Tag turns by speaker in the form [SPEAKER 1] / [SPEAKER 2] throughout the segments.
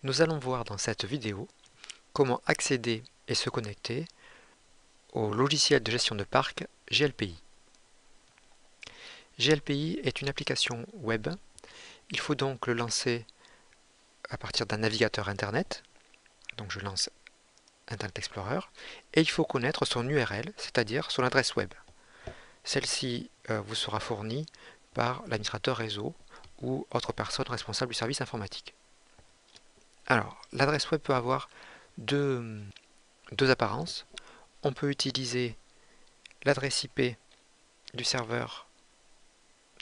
[SPEAKER 1] Nous allons voir dans cette vidéo comment accéder et se connecter au logiciel de gestion de parc GLPI. GLPI est une application web. Il faut donc le lancer à partir d'un navigateur Internet. Donc je lance Internet Explorer. Et il faut connaître son URL, c'est-à-dire son adresse web. Celle-ci vous sera fournie par l'administrateur réseau ou autre personne responsable du service informatique. Alors, l'adresse web peut avoir deux apparences. On peut utiliser l'adresse IP du serveur,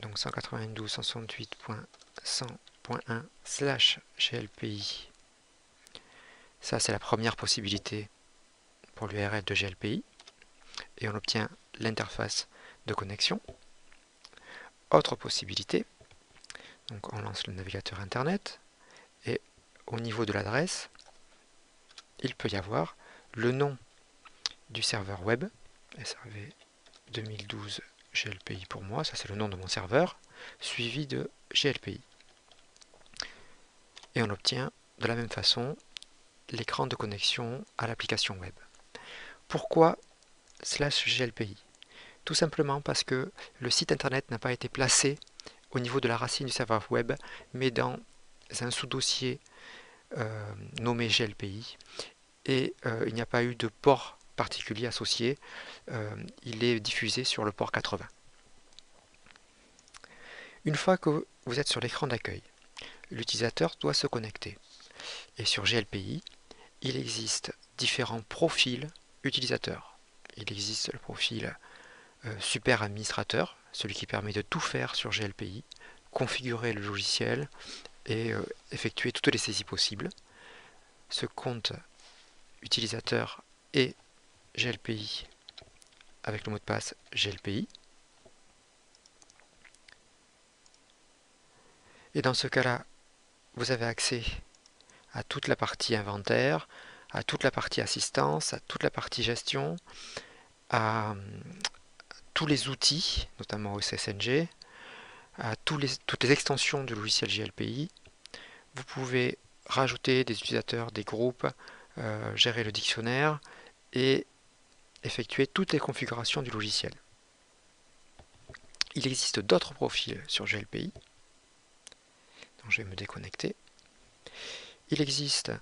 [SPEAKER 1] donc 192.168.100.1/GLPI. Ça, c'est la première possibilité pour l'URL de GLPI. Et on obtient l'interface de connexion. Autre possibilité, donc on lance le navigateur Internet et au niveau de l'adresse, il peut y avoir le nom du serveur web, SRV 2012 GLPI pour moi, ça c'est le nom de mon serveur, suivi de GLPI. Et on obtient de la même façon l'écran de connexion à l'application web. Pourquoi /GLPI? Tout simplement parce que le site internet n'a pas été placé au niveau de la racine du serveur web, mais dans un sous-dossier nommé GLPI, et il n'y a pas eu de port particulier associé, il est diffusé sur le port 80. Une fois que vous êtes sur l'écran d'accueil, l'utilisateur doit se connecter. Et sur GLPI, il existe différents profils utilisateurs. Il existe le profil super administrateur, celui qui permet de tout faire sur GLPI, configurer le logiciel et effectuer toutes les saisies possibles. Ce compte utilisateur et GLPI avec le mot de passe GLPI. Et dans ce cas-là, vous avez accès à toute la partie inventaire, à toute la partie assistance, à toute la partie gestion, à tous les outils, notamment OSSNG, à toutes les extensions du logiciel GLPI. Vous pouvez rajouter des utilisateurs, des groupes, gérer le dictionnaire et effectuer toutes les configurations du logiciel. Il existe d'autres profils sur GLPI. Donc je vais me déconnecter. Il existe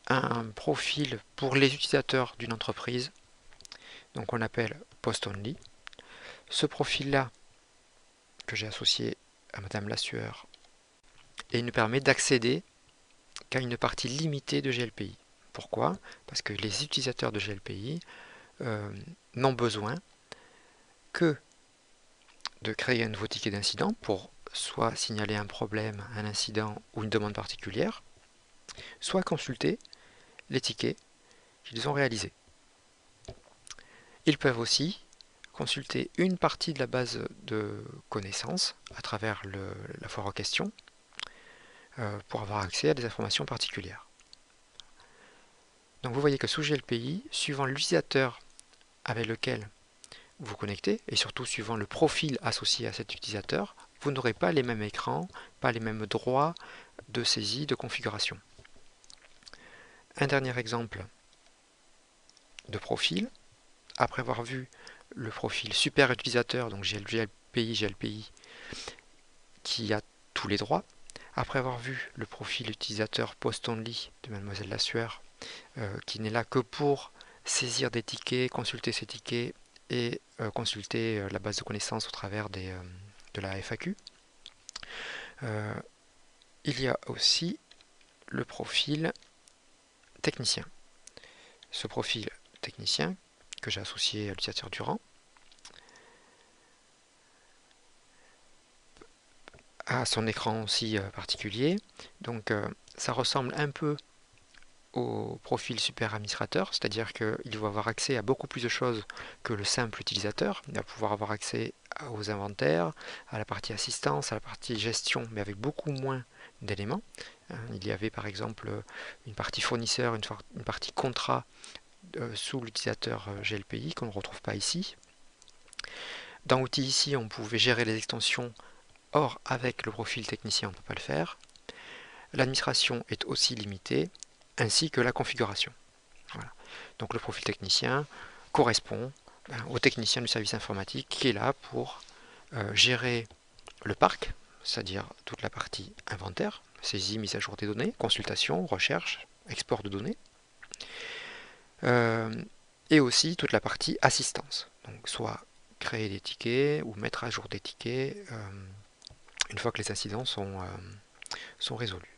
[SPEAKER 1] un profil pour les utilisateurs d'une entreprise, donc on appelle Post Only. Ce profil-là, que j'ai associé à Madame Lassueur, et il nous permet d'accéder qu'à une partie limitée de GLPI. Pourquoi? Parce que les utilisateurs de GLPI n'ont besoin que de créer un nouveau ticket d'incident pour soit signaler un problème, un incident ou une demande particulière, soit consulter les tickets qu'ils ont réalisés. Ils peuvent aussi consulter une partie de la base de connaissances à travers la foire en question pour avoir accès à des informations particulières. Donc vous voyez que sous GLPI, suivant l'utilisateur avec lequel vous vous connectez et surtout suivant le profil associé à cet utilisateur, vous n'aurez pas les mêmes écrans, pas les mêmes droits de saisie, de configuration. Un dernier exemple de profil. Après avoir vu le profil super utilisateur, donc GLPI, qui a tous les droits, après avoir vu le profil utilisateur Post Only de Mademoiselle Lassueur, qui n'est là que pour saisir des tickets, consulter ces tickets et consulter la base de connaissances au travers de la FAQ. Il y a aussi le profil technicien. Ce profil technicien que j'ai associé à l'utilisateur Durand a son écran aussi particulier. Donc ça ressemble un peu au profil super administrateur, c'est-à-dire qu'il va avoir accès à beaucoup plus de choses que le simple utilisateur. Il va pouvoir avoir accès aux inventaires, à la partie assistance, à la partie gestion, mais avec beaucoup moins d'éléments. Il y avait par exemple une partie fournisseur, une partie contrat sous l'utilisateur GLPI qu'on ne retrouve pas ici. Dans Outils ici, on pouvait gérer les extensions. Or, avec le profil technicien, on ne peut pas le faire. l'administration est aussi limitée, ainsi que la configuration. Voilà. Donc le profil technicien correspond au technicien du service informatique qui est là pour gérer le parc, c'est-à-dire toute la partie inventaire, saisie, mise à jour des données, consultation, recherche, export de données, et aussi toute la partie assistance, donc soit créer des tickets ou mettre à jour des tickets une fois que les incidents sont résolus.